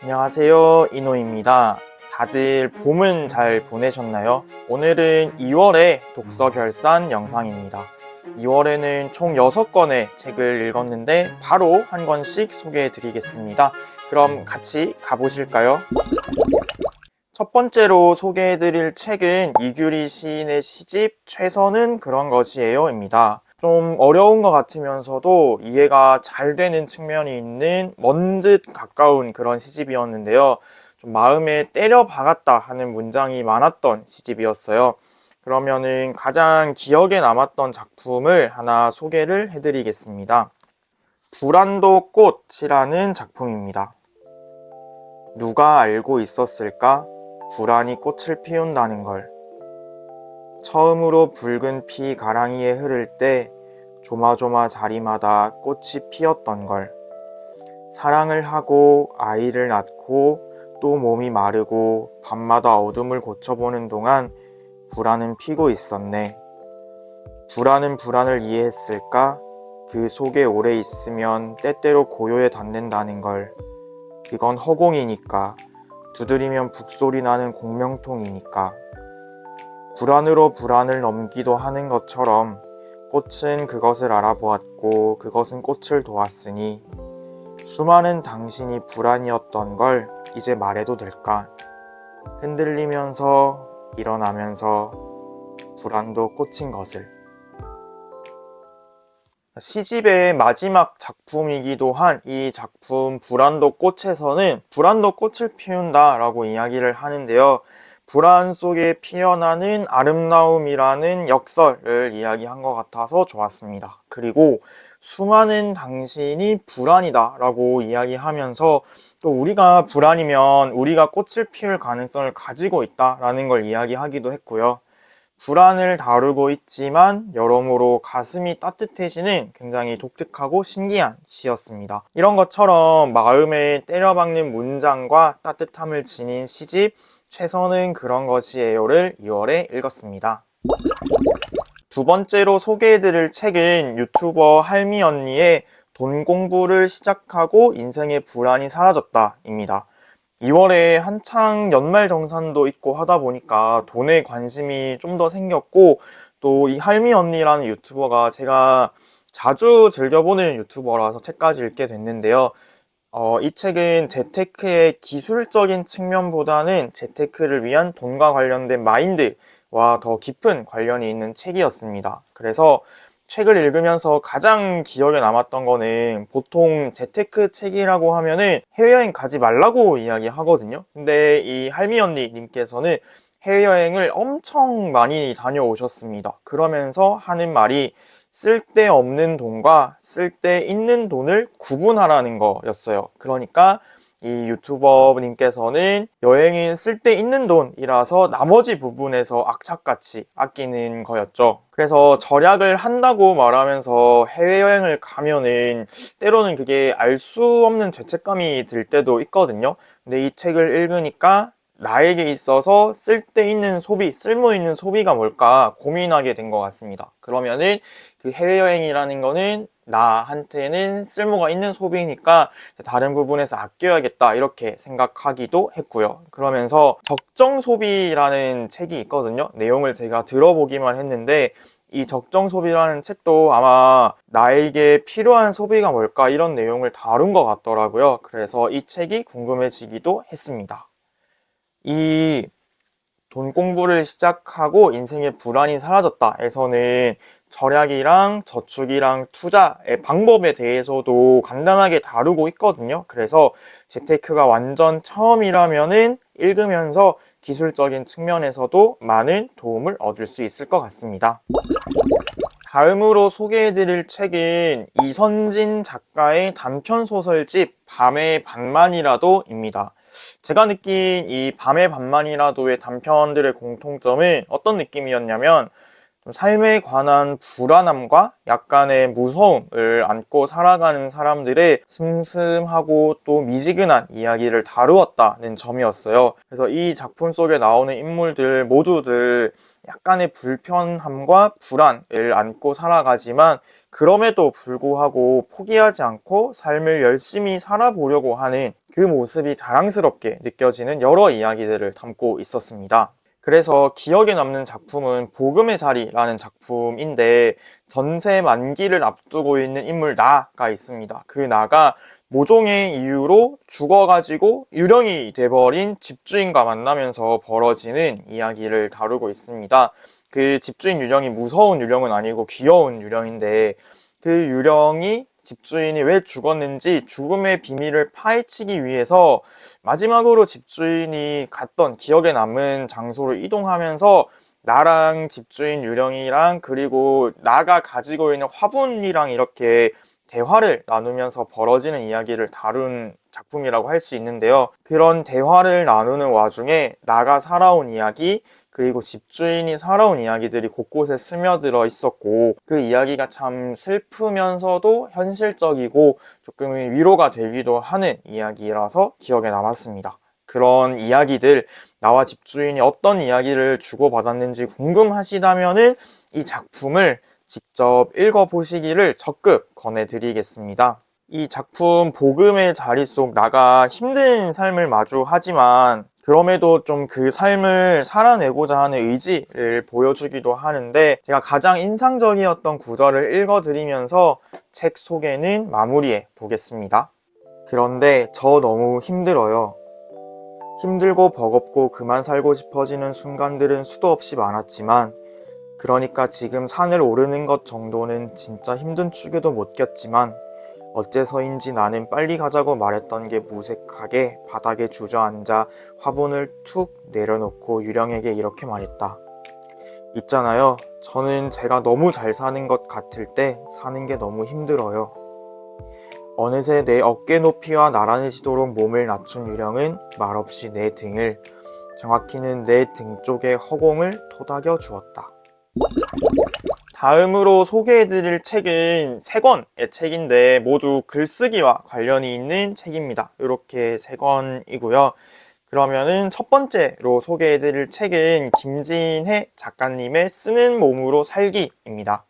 안녕하세요, 이노입니다. 다들 봄은 잘 보내셨나요? 오늘은 2월의 독서 결산 영상입니다. 2월에는 총 6권의 책을 읽었는데 바로 한 권씩 소개해 드리겠습니다. 그럼 같이 가보실까요? 첫 번째로 소개해 드릴 책은 이규리 시인의 시집 최선은 그런 것이에요 입니다. 좀 어려운 것 같으면서도 이해가 잘 되는 측면이 있는 먼 듯 가까운 그런 시집이었는데요. 좀 마음에 때려 박았다 하는 문장이 많았던 시집이었어요. 그러면은 가장 기억에 남았던 작품을 하나 소개를 해드리겠습니다. 불안도 꽃이라는 작품입니다. 누가 알고 있었을까? 불안이 꽃을 피운다는 걸. 처음으로 붉은 피 가랑이에 흐를 때 조마조마 자리마다 꽃이 피었던 걸. 사랑을 하고 아이를 낳고 또 몸이 마르고 밤마다 어둠을 고쳐보는 동안 불안은 피고 있었네. 불안은 불안을 이해했을까? 그 속에 오래 있으면 때때로 고요에 닿는다는 걸. 그건 허공이니까. 두드리면 북소리 나는 공명통이니까. 불안으로 불안을 넘기도 하는 것처럼 꽃은 그것을 알아보았고 그것은 꽃을 도왔으니 수많은 당신이 불안이었던 걸 이제 말해도 될까? 흔들리면서 일어나면서 불안도 꽃인 것을. 시집의 마지막 작품이기도 한 이 작품 불안도 꽃에서는 불안도 꽃을 피운다 라고 이야기를 하는데요. 불안 속에 피어나는 아름다움이라는 역설을 이야기한 것 같아서 좋았습니다. 그리고 수많은 당신이 불안이다 라고 이야기하면서 또 우리가 불안이면 우리가 꽃을 피울 가능성을 가지고 있다 라는 걸 이야기하기도 했고요. 불안을 다루고 있지만 여러모로 가슴이 따뜻해지는 굉장히 독특하고 신기한 시였습니다. 이런 것처럼 마음에 때려박는 문장과 따뜻함을 지닌 시집 최선은 그런 것이에요를 2월에 읽었습니다. 두 번째로 소개해드릴 책은 유튜버 할미 언니의 돈 공부를 시작하고 인생의 불안이 사라졌다입니다. 2월에 한창 연말정산도 있고 하다 보니까 돈에 관심이 좀 더 생겼고 또 이 할미 언니라는 유튜버가 제가 자주 즐겨보는 유튜버라서 책까지 읽게 됐는데요. 이 책은 재테크의 기술적인 측면보다는 재테크를 위한 돈과 관련된 마인드와 더 깊은 관련이 있는 책이었습니다. 그래서 책을 읽으면서 가장 기억에 남았던 거는 보통 재테크 책이라고 하면은 해외여행 가지 말라고 이야기하거든요. 근데 이 할미 언니님께서는 해외여행을 엄청 많이 다녀오셨습니다. 그러면서 하는 말이 쓸데없는 돈과 쓸데있는 돈을 구분하라는 거였어요. 그러니까 이 유튜버님께서는 여행인 쓸데있는 돈이라서 나머지 부분에서 악착같이 아끼는 거였죠. 그래서 절약을 한다고 말하면서 해외여행을 가면은 때로는 그게 알 수 없는 죄책감이 들 때도 있거든요. 근데 이 책을 읽으니까 나에게 있어서 쓸데있는 소비, 쓸모있는 소비가 뭘까 고민하게 된 것 같습니다. 그러면은 그 해외여행이라는 거는 나한테는 쓸모가 있는 소비니까 다른 부분에서 아껴야겠다 이렇게 생각하기도 했고요. 그러면서 적정 소비라는 책이 있거든요. 내용을 제가 들어보기만 했는데 이 적정 소비라는 책도 아마 나에게 필요한 소비가 뭘까 이런 내용을 다룬 것 같더라고요. 그래서 이 책이 궁금해지기도 했습니다. 이 돈 공부를 시작하고 인생의 불안이 사라졌다에서는 절약이랑 저축이랑 투자의 방법에 대해서도 간단하게 다루고 있거든요. 그래서 재테크가 완전 처음이라면은 읽으면서 기술적인 측면에서도 많은 도움을 얻을 수 있을 것 같습니다. 다음으로 소개해드릴 책은 이선진 작가의 단편소설집 밤의 반만이라도입니다. 제가 느낀 이 밤의 반만이라도의 단편들의 공통점은 어떤 느낌이었냐면 좀 삶에 관한 불안함과 약간의 무서움을 안고 살아가는 사람들의 슴슴하고 또 미지근한 이야기를 다루었다는 점이었어요. 그래서 이 작품 속에 나오는 인물들 모두들 약간의 불편함과 불안을 안고 살아가지만 그럼에도 불구하고 포기하지 않고 삶을 열심히 살아보려고 하는 그 모습이 자랑스럽게 느껴지는 여러 이야기들을 담고 있었습니다. 그래서 기억에 남는 작품은 복음의 자리라는 작품인데 전세 만기를 앞두고 있는 인물 나가 있습니다. 그 나가 모종의 이유로 죽어가지고 유령이 돼버린 집주인과 만나면서 벌어지는 이야기를 다루고 있습니다. 그 집주인 유령이 무서운 유령은 아니고 귀여운 유령인데 그 유령이 집주인이 왜 죽었는지 죽음의 비밀을 파헤치기 위해서 마지막으로 집주인이 갔던 기억에 남은 장소로 이동하면서 나랑 집주인 유령이랑 그리고 나가 가지고 있는 화분이랑 이렇게 대화를 나누면서 벌어지는 이야기를 다룬 작품이라고 할 수 있는데요. 그런 대화를 나누는 와중에 나가 살아온 이야기 그리고 집주인이 살아온 이야기들이 곳곳에 스며들어 있었고 그 이야기가 참 슬프면서도 현실적이고 조금 위로가 되기도 하는 이야기라서 기억에 남았습니다. 그런 이야기들, 나와 집주인이 어떤 이야기를 주고받았는지 궁금하시다면은 이 작품을 직접 읽어보시기를 적극 권해드리겠습니다. 이 작품 복음의 자리 속 나가 힘든 삶을 마주하지만 그럼에도 좀 그 삶을 살아내고자 하는 의지를 보여주기도 하는데 제가 가장 인상적이었던 구절을 읽어드리면서 책 소개는 마무리해 보겠습니다. 그런데 저 너무 힘들어요. 힘들고 버겁고 그만 살고 싶어지는 순간들은 수도 없이 많았지만 그러니까 지금 산을 오르는 것 정도는 진짜 힘든 축에도 못 꼈지만 어째서인지 나는 빨리 가자고 말했던 게 무색하게 바닥에 주저앉아 화분을 툭 내려놓고 유령에게 이렇게 말했다. 있잖아요. 저는 제가 너무 잘 사는 것 같을 때 사는 게 너무 힘들어요. 어느새 내 어깨 높이와 나란히 지도록 몸을 낮춘 유령은 말없이 내 등을, 정확히는 내 등 쪽에 허공을 토닥여 주었다. 다음으로 소개해드릴 책은 3권의 책인데 모두 글쓰기와 관련이 있는 책입니다. 이렇게 3권이고요. 그러면은 첫 번째로 소개해드릴 책은 김진혜 작가님의 쓰는 몸으로 살기입니다.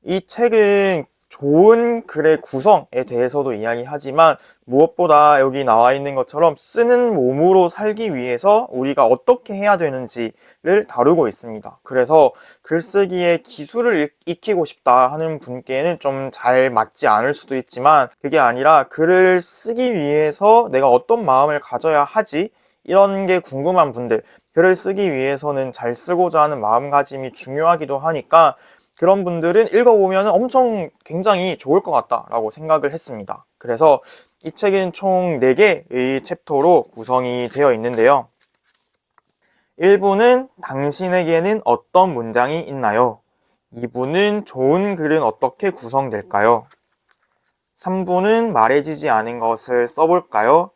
이 책은 좋은 글의 구성에 대해서도 이야기하지만 무엇보다 여기 나와 있는 것처럼 쓰는 몸으로 살기 위해서 우리가 어떻게 해야 되는지를 다루고 있습니다. 그래서 글쓰기의 기술을 익히고 싶다 하는 분께는 좀 잘 맞지 않을 수도 있지만 그게 아니라 글을 쓰기 위해서 내가 어떤 마음을 가져야 하지? 이런 게 궁금한 분들, 글을 쓰기 위해서는 잘 쓰고자 하는 마음가짐이 중요하기도 하니까 그런 분들은 읽어보면 엄청 굉장히 좋을 것 같다라고 생각을 했습니다. 그래서 이 책은 총 4개의 챕터로 구성이 되어 있는데요. 1부는 당신에게는 어떤 문장이 있나요? 2부는 좋은 글은 어떻게 구성될까요? 3부는 말해지지 않은 것을 써볼까요?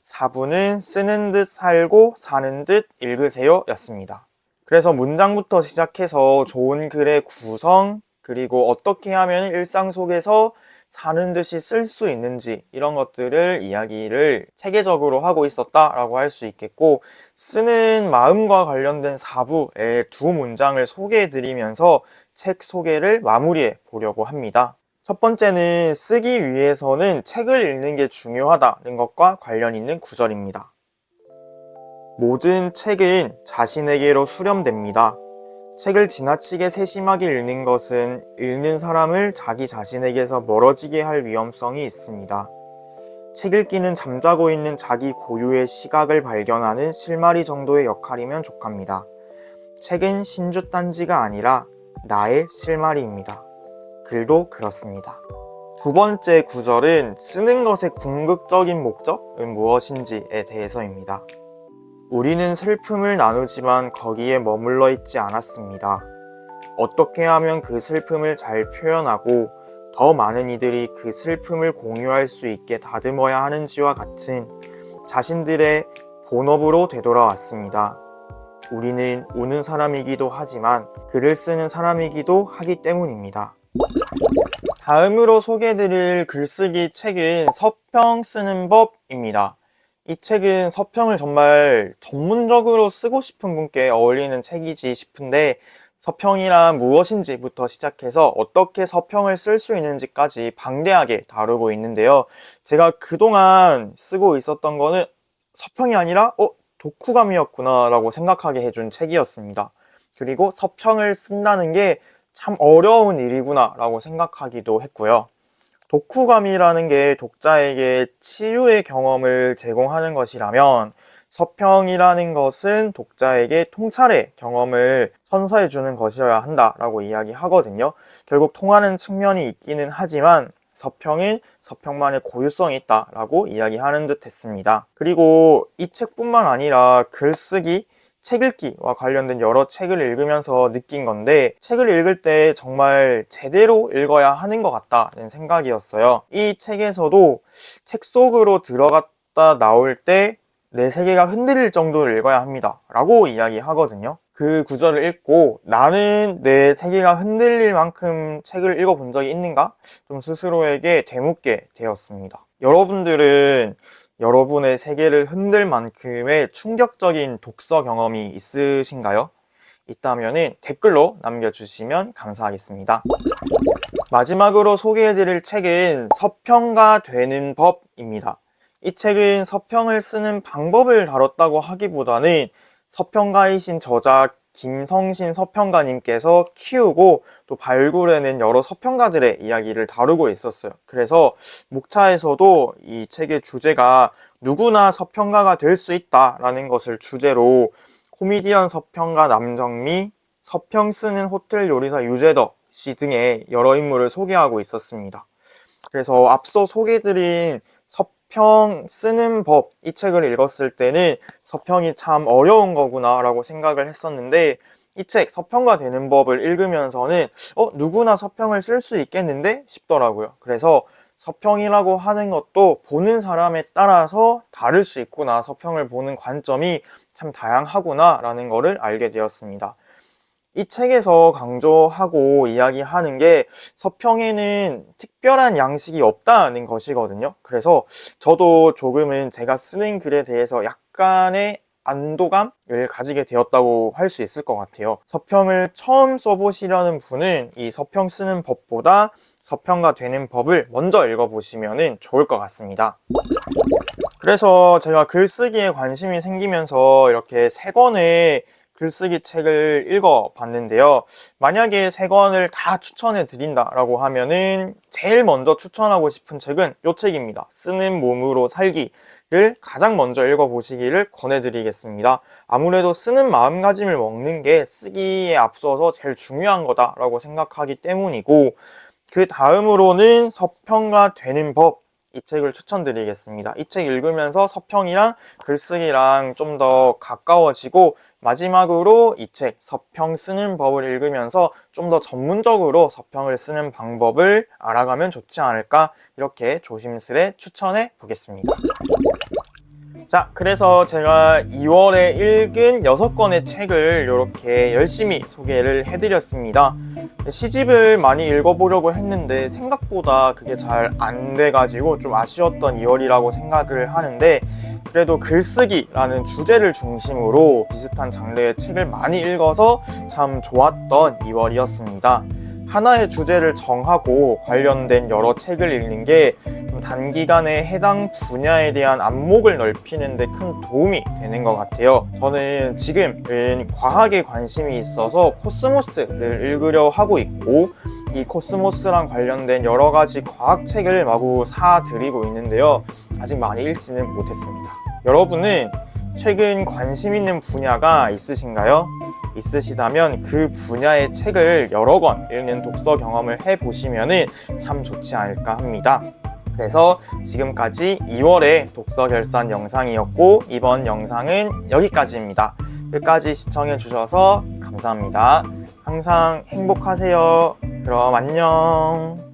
4부는 쓰는 듯 살고 사는 듯 읽으세요 였습니다. 그래서 문장부터 시작해서 좋은 글의 구성, 그리고 어떻게 하면 일상 속에서 사는 듯이 쓸 수 있는지 이런 것들을 이야기를 체계적으로 하고 있었다라고 할 수 있겠고 쓰는 마음과 관련된 4부의 2문장을 소개해드리면서 책 소개를 마무리해 보려고 합니다. 첫 번째는 쓰기 위해서는 책을 읽는 게 중요하다는 것과 관련 있는 구절입니다. 모든 책은 자신에게로 수렴됩니다. 책을 지나치게 세심하게 읽는 것은 읽는 사람을 자기 자신에게서 멀어지게 할 위험성이 있습니다. 책 읽기는 잠자고 있는 자기 고유의 시각을 발견하는 실마리 정도의 역할이면 족합니다. 책은 신주단지가 아니라 나의 실마리입니다. 글도 그렇습니다. 두 번째 구절은 쓰는 것의 궁극적인 목적은 무엇인지에 대해서입니다. 우리는 슬픔을 나누지만 거기에 머물러 있지 않았습니다. 어떻게 하면 그 슬픔을 잘 표현하고 더 많은 이들이 그 슬픔을 공유할 수 있게 다듬어야 하는지와 같은 자신들의 본업으로 되돌아왔습니다. 우리는 우는 사람이기도 하지만 글을 쓰는 사람이기도 하기 때문입니다. 다음으로 소개해드릴 글쓰기 책은 서평 쓰는 법입니다. 이 책은 서평을 정말 전문적으로 쓰고 싶은 분께 어울리는 책이지 싶은데, 서평이란 무엇인지부터 시작해서 어떻게 서평을 쓸 수 있는지까지 방대하게 다루고 있는데요. 제가 그동안 쓰고 있었던 거는 서평이 아니라 독후감이었구나 라고 생각하게 해준 책이었습니다. 그리고 서평을 쓴다는 게 참 어려운 일이구나 라고 생각하기도 했고요. 독후감이라는 게 독자에게 치유의 경험을 제공하는 것이라면, 서평이라는 것은 독자에게 통찰의 경험을 선사해 주는 것이어야 한다라고 이야기하거든요. 결국 통하는 측면이 있기는 하지만 서평은 서평만의 고유성이 있다라고 이야기하는 듯 했습니다. 그리고 이 책뿐만 아니라 글쓰기, 책 읽기와 관련된 여러 책을 읽으면서 느낀 건데, 책을 읽을 때 정말 제대로 읽어야 하는 것 같다는 생각이었어요. 이 책에서도 책 속으로 들어갔다 나올 때 내 세계가 흔들릴 정도로 읽어야 합니다 라고 이야기하거든요. 그 구절을 읽고 나는 내 세계가 흔들릴 만큼 책을 읽어본 적이 있는가? 좀 스스로에게 되묻게 되었습니다. 여러분들은 여러분의 세계를 흔들 만큼의 충격적인 독서 경험이 있으신가요? 있다면 댓글로 남겨주시면 감사하겠습니다. 마지막으로 소개해드릴 책은 서평가 되는 법입니다. 이 책은 서평을 쓰는 방법을 다뤘다고 하기보다는 서평가이신 저자 김성신 서평가님께서 키우고 또 발굴해낸 여러 서평가들의 이야기를 다루고 있었어요. 그래서 목차에서도 이 책의 주제가 누구나 서평가가 될 수 있다라는 것을 주제로 코미디언 서평가 남정미, 서평 쓰는 호텔 요리사 유재덕 씨 등의 여러 인물을 소개하고 있었습니다. 그래서 앞서 소개해드린 서평 쓰는 법, 이 책을 읽었을 때는 서평이 참 어려운 거구나 라고 생각을 했었는데, 이 책 서평가 되는 법을 읽으면서는 누구나 서평을 쓸 수 있겠는데 싶더라고요. 그래서 서평이라고 하는 것도 보는 사람에 따라서 다를 수 있구나, 서평을 보는 관점이 참 다양하구나 라는 거를 알게 되었습니다. 이 책에서 강조하고 이야기하는 게 서평에는 특별한 양식이 없다는 것이거든요. 그래서 저도 조금은 제가 쓰는 글에 대해서 약간의 안도감을 가지게 되었다고 할 수 있을 것 같아요. 서평을 처음 써보시려는 분은 이 서평 쓰는 법보다 서평가 되는 법을 먼저 읽어보시면 좋을 것 같습니다. 그래서 제가 글쓰기에 관심이 생기면서 이렇게 3권의 글쓰기 책을 읽어봤는데요. 만약에 3권을 다 추천해 드린다라고 하면은 제일 먼저 추천하고 싶은 책은 이 책입니다. 쓰는 몸으로 살기를 가장 먼저 읽어보시기를 권해드리겠습니다. 아무래도 쓰는 마음가짐을 먹는 게 쓰기에 앞서서 제일 중요한 거다라고 생각하기 때문이고, 그 다음으로는 서평가 되는 법, 이 책을 추천드리겠습니다. 이 책 읽으면서 서평이랑 글쓰기랑 좀 더 가까워지고, 마지막으로 이 책 서평 쓰는 법을 읽으면서 좀 더 전문적으로 서평을 쓰는 방법을 알아가면 좋지 않을까, 이렇게 조심스레 추천해 보겠습니다. 자, 그래서 제가 2월에 읽은 6권의 책을 이렇게 열심히 소개를 해드렸습니다. 시집을 많이 읽어보려고 했는데 생각보다 그게 잘 안 돼가지고 좀 아쉬웠던 2월이라고 생각을 하는데, 그래도 글쓰기라는 주제를 중심으로 비슷한 장르의 책을 많이 읽어서 참 좋았던 2월이었습니다. 하나의 주제를 정하고 관련된 여러 책을 읽는 게 단기간에 해당 분야에 대한 안목을 넓히는 데 큰 도움이 되는 것 같아요. 저는 지금은 과학에 관심이 있어서 코스모스를 읽으려 하고 있고, 이 코스모스랑 관련된 여러 가지 과학책을 마구 사드리고 있는데요. 아직 많이 읽지는 못했습니다. 여러분은 최근 관심 있는 분야가 있으신가요? 있으시다면 그 분야의 책을 여러 권 읽는 독서 경험을 해보시면 참 좋지 않을까 합니다. 그래서 지금까지 2월의 독서 결산 영상이었고, 이번 영상은 여기까지입니다. 끝까지 시청해주셔서 감사합니다. 항상 행복하세요. 그럼 안녕.